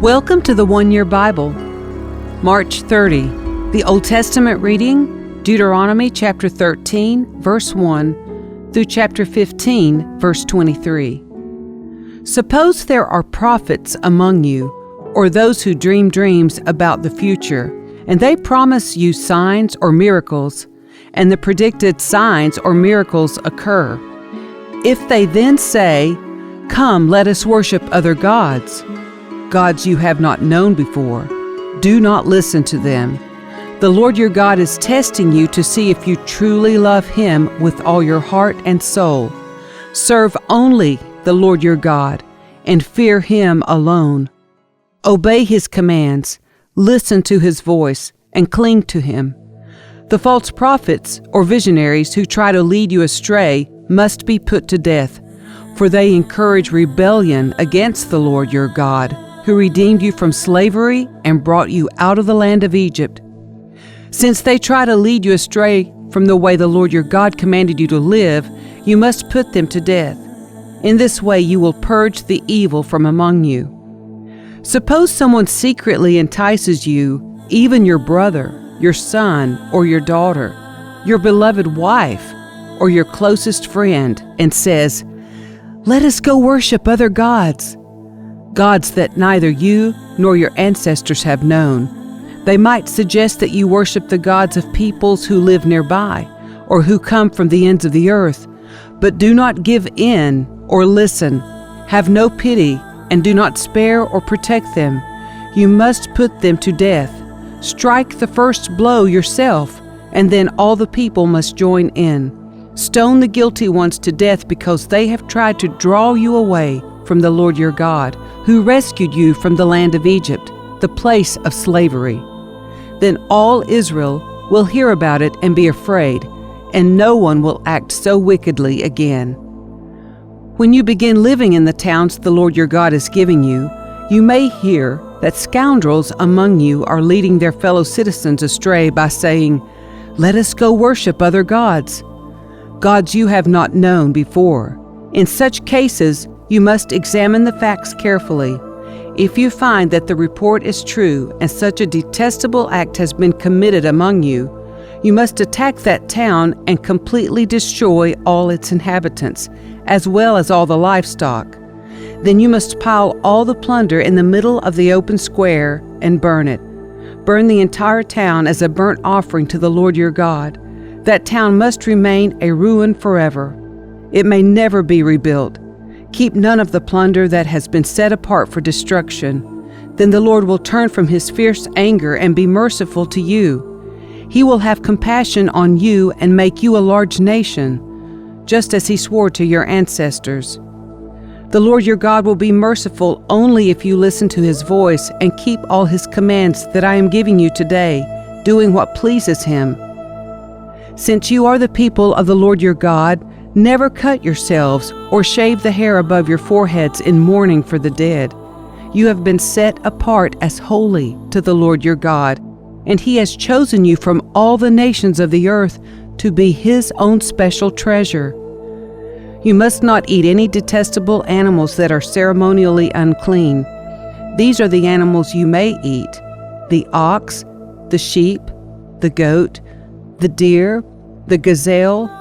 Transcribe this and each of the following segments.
Welcome to the One Year Bible. March 30. The Old Testament reading, Deuteronomy chapter 13, verse 1 through chapter 15, verse 23. Suppose there are prophets among you, or those who dream dreams about the future, and they promise you signs or miracles, and the predicted signs or miracles occur. If they then say, "Come, let us worship other gods," gods you have not known before, do not listen to them. The Lord your God is testing you to see if you truly love Him with all your heart and soul. Serve only the Lord your God and fear Him alone. Obey His commands, listen to His voice, and cling to Him. The false prophets or visionaries who try to lead you astray must be put to death, for they encourage rebellion against the Lord your God, who redeemed you from slavery and brought you out of the land of Egypt. Since they try to lead you astray from the way the Lord your God commanded you to live, you must put them to death. In this way you will purge the evil from among you. Suppose someone secretly entices you, even your brother, your son, or your daughter, your beloved wife, or your closest friend, and says, "Let us go worship other gods," gods that neither you nor your ancestors have known. They might suggest that you worship the gods of peoples who live nearby, or who come from the ends of the earth. But do not give in or listen. Have no pity, and do not spare or protect them. You must put them to death. Strike the first blow yourself, and then all the people must join in. Stone the guilty ones to death because they have tried to draw you away from the Lord your God, who rescued you from the land of Egypt, the place of slavery. Then all Israel will hear about it and be afraid, and no one will act so wickedly again. When you begin living in the towns the Lord your God is giving you, you may hear that scoundrels among you are leading their fellow citizens astray by saying, "Let us go worship other gods," gods you have not known before. In such cases, you must examine the facts carefully. If you find that the report is true and such a detestable act has been committed among you, you must attack that town and completely destroy all its inhabitants, as well as all the livestock. Then you must pile all the plunder in the middle of the open square and burn it. Burn the entire town as a burnt offering to the Lord your God. That town must remain a ruin forever. It may never be rebuilt. Keep none of the plunder that has been set apart for destruction. Then the Lord will turn from His fierce anger and be merciful to you. He will have compassion on you and make you a large nation, just as He swore to your ancestors. The Lord your God will be merciful only if you listen to His voice and keep all His commands that I am giving you today, doing what pleases Him. Since you are the people of the Lord your God, never cut yourselves or shave the hair above your foreheads in mourning for the dead. You have been set apart as holy to the Lord your God, and He has chosen you from all the nations of the earth to be His own special treasure. You must not eat any detestable animals that are ceremonially unclean. These are the animals you may eat: the ox, the sheep, the goat, the deer, the gazelle,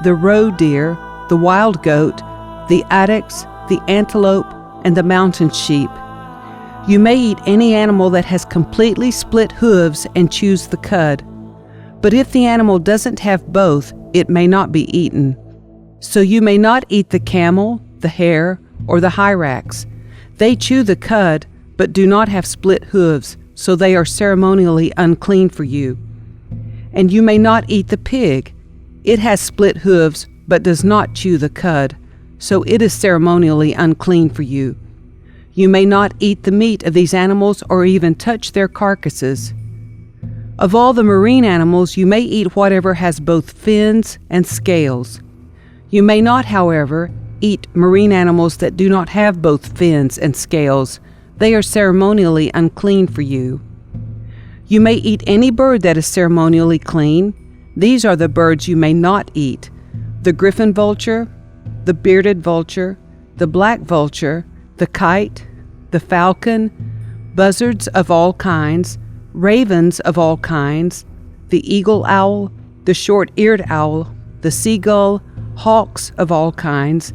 the roe deer, the wild goat, the addax, the antelope, and the mountain sheep. You may eat any animal that has completely split hooves and chews the cud. But if the animal doesn't have both, it may not be eaten. So you may not eat the camel, the hare, or the hyrax. They chew the cud, but do not have split hooves, so they are ceremonially unclean for you. And you may not eat the pig. It has split hooves, but does not chew the cud, so it is ceremonially unclean for you. You may not eat the meat of these animals or even touch their carcasses. Of all the marine animals, you may eat whatever has both fins and scales. You may not, however, eat marine animals that do not have both fins and scales. They are ceremonially unclean for you. You may eat any bird that is ceremonially clean. These are the birds you may not eat: the griffin vulture, the bearded vulture, the black vulture, the kite, the falcon, buzzards of all kinds, ravens of all kinds, the eagle owl, the short-eared owl, the seagull, hawks of all kinds,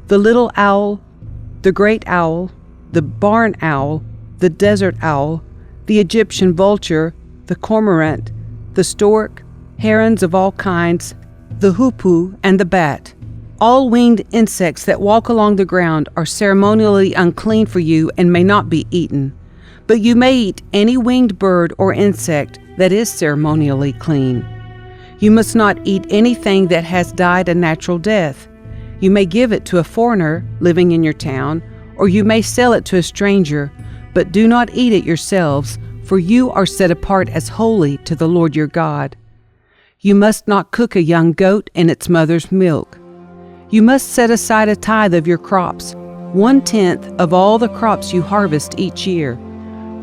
the little owl, the great owl, the barn owl, the desert owl, the Egyptian vulture, the cormorant, the stork, herons of all kinds, the hoopoe, and the bat. All winged insects that walk along the ground are ceremonially unclean for you and may not be eaten. But you may eat any winged bird or insect that is ceremonially clean. You must not eat anything that has died a natural death. You may give it to a foreigner living in your town, or you may sell it to a stranger, but do not eat it yourselves, for you are set apart as holy to the Lord your God. You must not cook a young goat in its mother's milk. You must set aside a tithe of your crops, 1/10 of all the crops you harvest each year.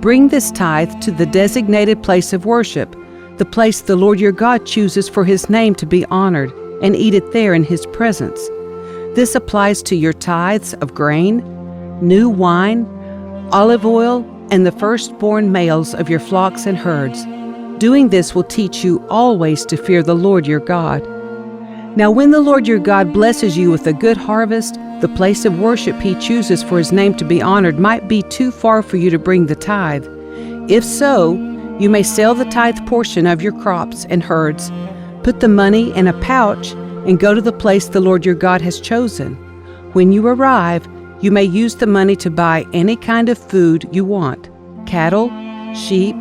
Bring this tithe to the designated place of worship, the place the Lord your God chooses for His name to be honored, and eat it there in His presence. This applies to your tithes of grain, new wine, olive oil, and the firstborn males of your flocks and herds. Doing this will teach you always to fear the Lord your God. Now when the Lord your God blesses you with a good harvest, the place of worship He chooses for His name to be honored might be too far for you to bring the tithe. If so, you may sell the tithe portion of your crops and herds, put the money in a pouch, and go to the place the Lord your God has chosen. When you arrive, you may use the money to buy any kind of food you want: cattle, sheep,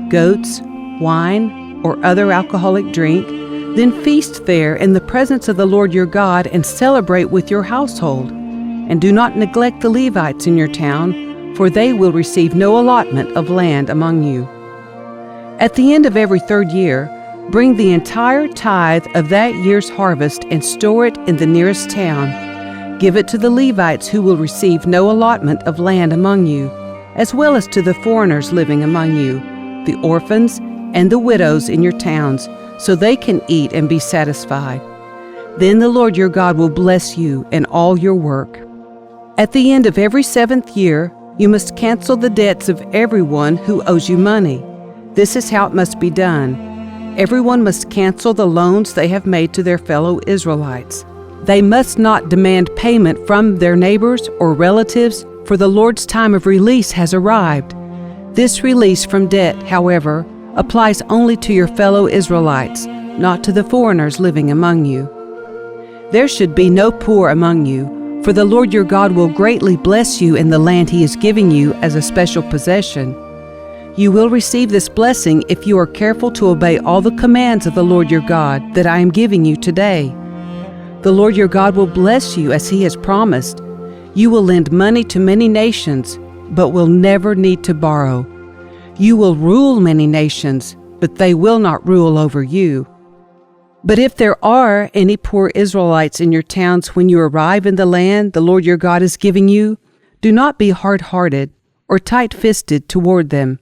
goats, wine, or other alcoholic drink. Then feast there in the presence of the Lord your God and celebrate with your household. And do not neglect the Levites in your town, for they will receive no allotment of land among you. At the end of every 3rd year, bring the entire tithe of that year's harvest and store it in the nearest town. Give it to the Levites, who will receive no allotment of land among you, as well as to the foreigners living among you, the orphans and the widows in your towns, so they can eat and be satisfied. Then the Lord your God will bless you in all your work. At the end of every 7th year, you must cancel the debts of everyone who owes you money. This is how it must be done. Everyone must cancel the loans they have made to their fellow Israelites. They must not demand payment from their neighbors or relatives, for the Lord's time of release has arrived. This release from debt, however, applies only to your fellow Israelites, not to the foreigners living among you. There should be no poor among you, for the Lord your God will greatly bless you in the land He is giving you as a special possession. You will receive this blessing if you are careful to obey all the commands of the Lord your God that I am giving you today. The Lord your God will bless you as He has promised. You will lend money to many nations, but will never need to borrow. You will rule many nations, but they will not rule over you. But if there are any poor Israelites in your towns when you arrive in the land the Lord your God is giving you, do not be hard-hearted or tight-fisted toward them.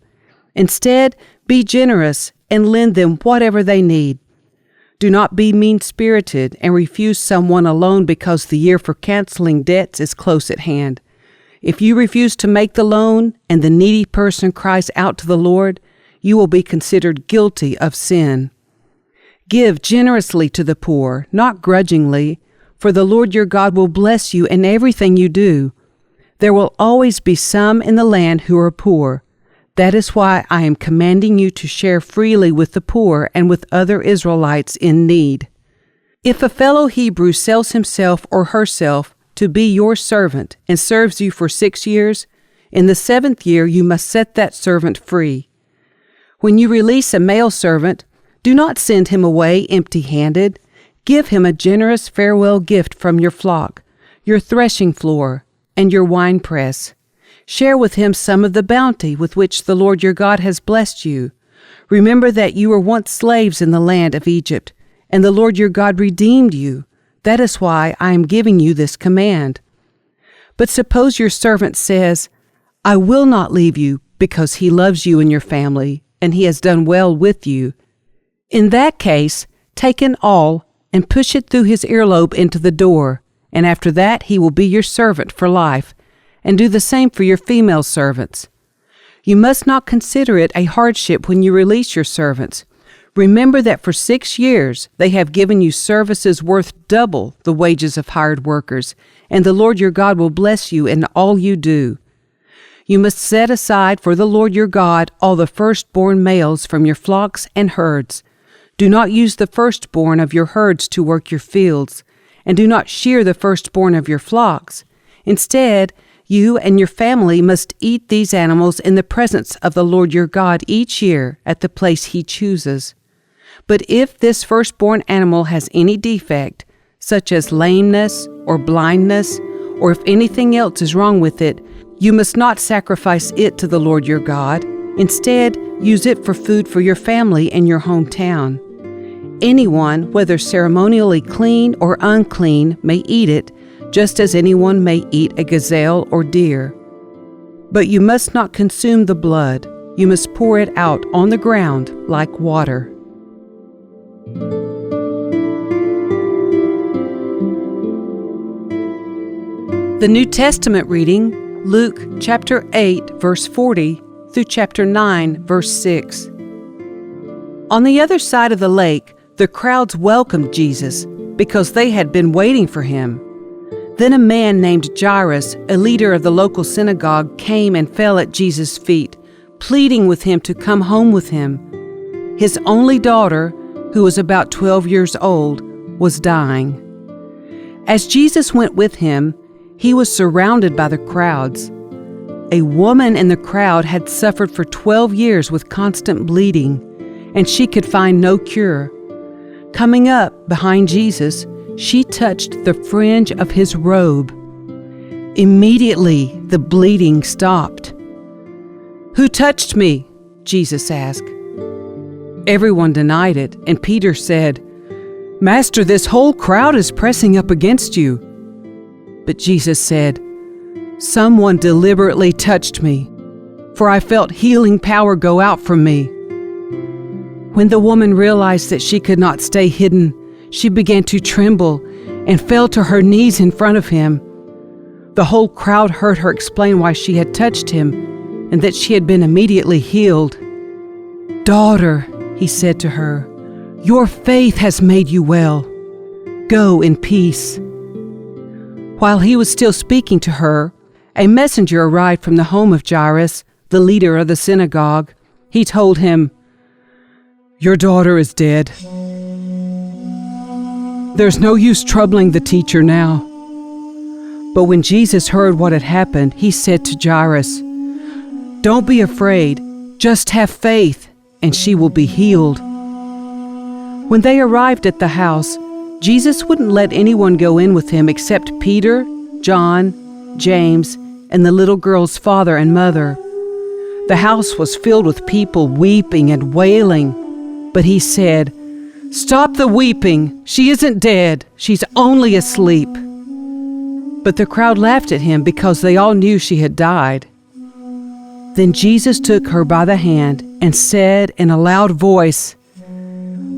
Instead, be generous and lend them whatever they need. Do not be mean-spirited and refuse someone a loan because the year for canceling debts is close at hand. If you refuse to make the loan and the needy person cries out to the Lord, you will be considered guilty of sin. Give generously to the poor, not grudgingly, for the Lord your God will bless you in everything you do. There will always be some in the land who are poor. That is why I am commanding you to share freely with the poor and with other Israelites in need. If a fellow Hebrew sells himself or herself to be your servant and serves you for 6 years, in the 7th year you must set that servant free. When you release a male servant, do not send him away empty-handed. Give him a generous farewell gift from your flock, your threshing floor, and your winepress. Share with him some of the bounty with which the Lord your God has blessed you. Remember that you were once slaves in the land of Egypt, and the Lord your God redeemed you. That is why I am giving you this command. But suppose your servant says, I will not leave you because he loves you and your family, and he has done well with you. In that case, take an awl and push it through his earlobe into the door, and after that he will be your servant for life, and do the same for your female servants. You must not consider it a hardship when you release your servants. Remember that for 6 years they have given you services worth double the wages of hired workers, and the Lord your God will bless you in all you do. You must set aside for the Lord your God all the firstborn males from your flocks and herds. Do not use the firstborn of your herds to work your fields, and do not shear the firstborn of your flocks. Instead, you and your family must eat these animals in the presence of the Lord your God each year at the place he chooses. But if this firstborn animal has any defect, such as lameness or blindness, or if anything else is wrong with it, you must not sacrifice it to the Lord your God. Instead, use it for food for your family in your hometown. Anyone, whether ceremonially clean or unclean, may eat it, just as anyone may eat a gazelle or deer. But you must not consume the blood. You must pour it out on the ground like water. The New Testament reading, Luke chapter 8, verse 40 through chapter 9, verse 6. On the other side of the lake, the crowds welcomed Jesus because they had been waiting for him. Then a man named Jairus, a leader of the local synagogue, came and fell at Jesus' feet, pleading with him to come home with him. His only daughter, who was about 12 years old, was dying. As Jesus went with him, he was surrounded by the crowds. A woman in the crowd had suffered for 12 years with constant bleeding, and she could find no cure. Coming up behind Jesus, she touched the fringe of his robe. Immediately, the bleeding stopped. "Who touched me?" Jesus asked. Everyone denied it, and Peter said, "Master, this whole crowd is pressing up against you." But Jesus said, "Someone deliberately touched me, for I felt healing power go out from me." When the woman realized that she could not stay hidden, she began to tremble and fell to her knees in front of him. The whole crowd heard her explain why she had touched him and that she had been immediately healed. "Daughter," he said to her, "your faith has made you well. Go in peace." While he was still speaking to her, a messenger arrived from the home of Jairus, the leader of the synagogue. He told him, "Your daughter is dead. There's no use troubling the teacher now." But when Jesus heard what had happened, he said to Jairus, "Don't be afraid, just have faith, and she will be healed." When they arrived at the house, Jesus wouldn't let anyone go in with him except Peter, John, James, and the little girl's father and mother. The house was filled with people weeping and wailing, but he said, "Stop the weeping. She isn't dead. She's only asleep." But the crowd laughed at him because they all knew she had died. Then Jesus took her by the hand and said in a loud voice,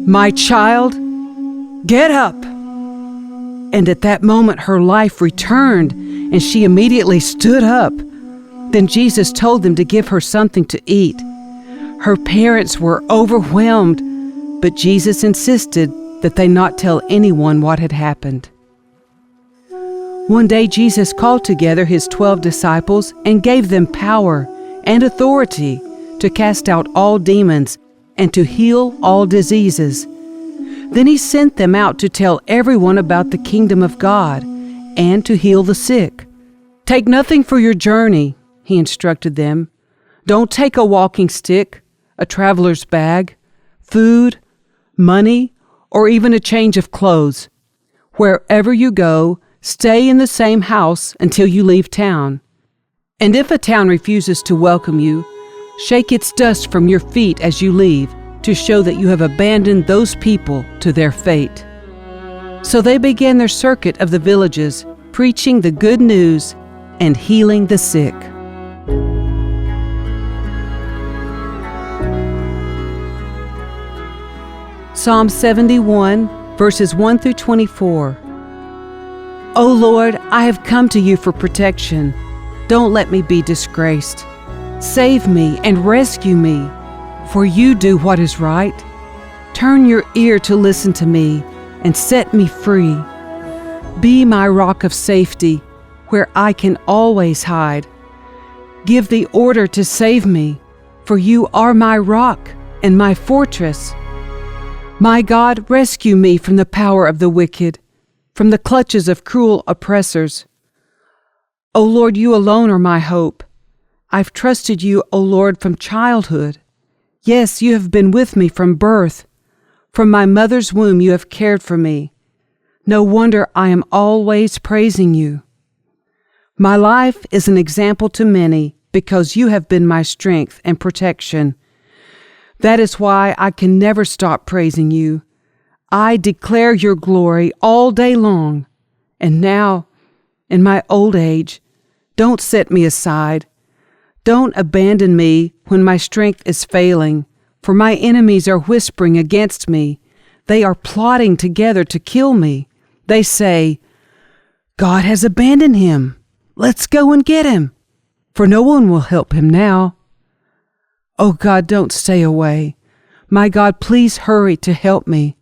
"My child, get up." And at that moment her life returned, and she immediately stood up. Then Jesus told them to give her something to eat. Her parents were overwhelmed, but Jesus insisted that they not tell anyone what had happened. One day Jesus called together his 12 disciples and gave them power and authority to cast out all demons and to heal all diseases. Then he sent them out to tell everyone about the kingdom of God and to heal the sick. "Take nothing for your journey," he instructed them. "Don't take a walking stick, a traveler's bag, food, money, or even a change of clothes. Wherever you go, stay in the same house until you leave town. And if a town refuses to welcome you, shake its dust from your feet as you leave to show that you have abandoned those people to their fate." So they began their circuit of the villages, preaching the good news and healing the sick. Psalm 71, verses 1 through 24. O Lord, I have come to you for protection. Don't let me be disgraced. Save me and rescue me, for you do what is right. Turn your ear to listen to me and set me free. Be my rock of safety, where I can always hide. Give the order to save me, for you are my rock and my fortress. My God, rescue me from the power of the wicked, from the clutches of cruel oppressors. O Lord, you alone are my hope. I've trusted you, O Lord, from childhood. Yes, you have been with me from birth. From my mother's womb you have cared for me. No wonder I am always praising you. My life is an example to many because you have been my strength and protection. That is why I can never stop praising you. I declare your glory all day long. And now, in my old age, don't set me aside. Don't abandon me when my strength is failing, for my enemies are whispering against me. They are plotting together to kill me. They say, God has abandoned him. Let's go and get him, for no one will help him now. Oh God, don't stay away. My God, please hurry to help me.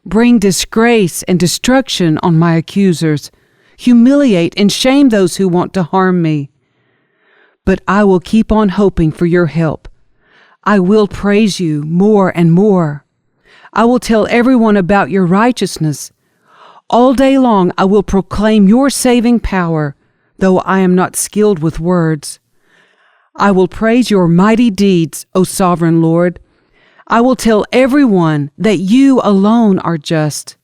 Bring disgrace and destruction on my accusers. Humiliate and shame those who want to harm me. But I will keep on hoping for your help. I will praise you more and more. I will tell everyone about your righteousness. All day long I will proclaim your saving power, though I am not skilled with words. I will praise your mighty deeds, O sovereign Lord. I will tell everyone that you alone are just.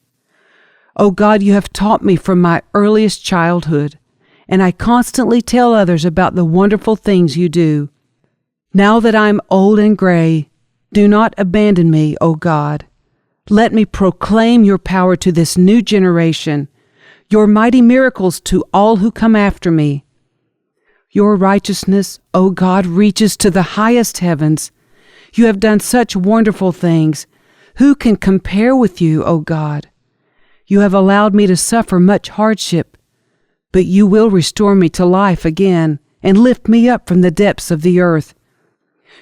O God, you have taught me from my earliest childhood, and I constantly tell others about the wonderful things you do. Now that I'm old and gray, do not abandon me, O God. Let me proclaim your power to this new generation, your mighty miracles to all who come after me. Your righteousness, O God, reaches to the highest heavens. You have done such wonderful things. Who can compare with you, O God? You have allowed me to suffer much hardship, but you will restore me to life again and lift me up from the depths of the earth.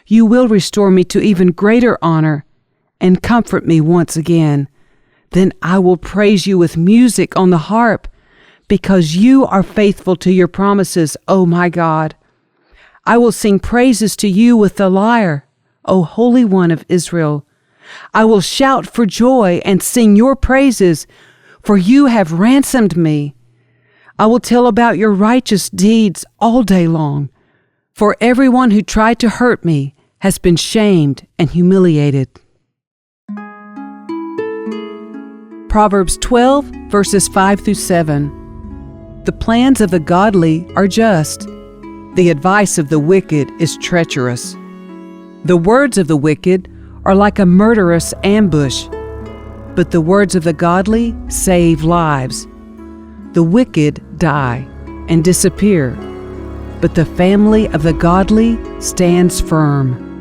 You will restore me to even greater honor and comfort me once again. Then I will praise you with music on the harp, because you are faithful to your promises, O my God. I will sing praises to you with the lyre, O Holy One of Israel. I will shout for joy and sing your praises, for you have ransomed me. I will tell about your righteous deeds all day long, for everyone who tried to hurt me has been shamed and humiliated. Proverbs 12, verses 5 through 7. The plans of the godly are just. The advice of the wicked is treacherous. The words of the wicked are like a murderous ambush, but the words of the godly save lives. The wicked die and disappear, but the family of the godly stands firm.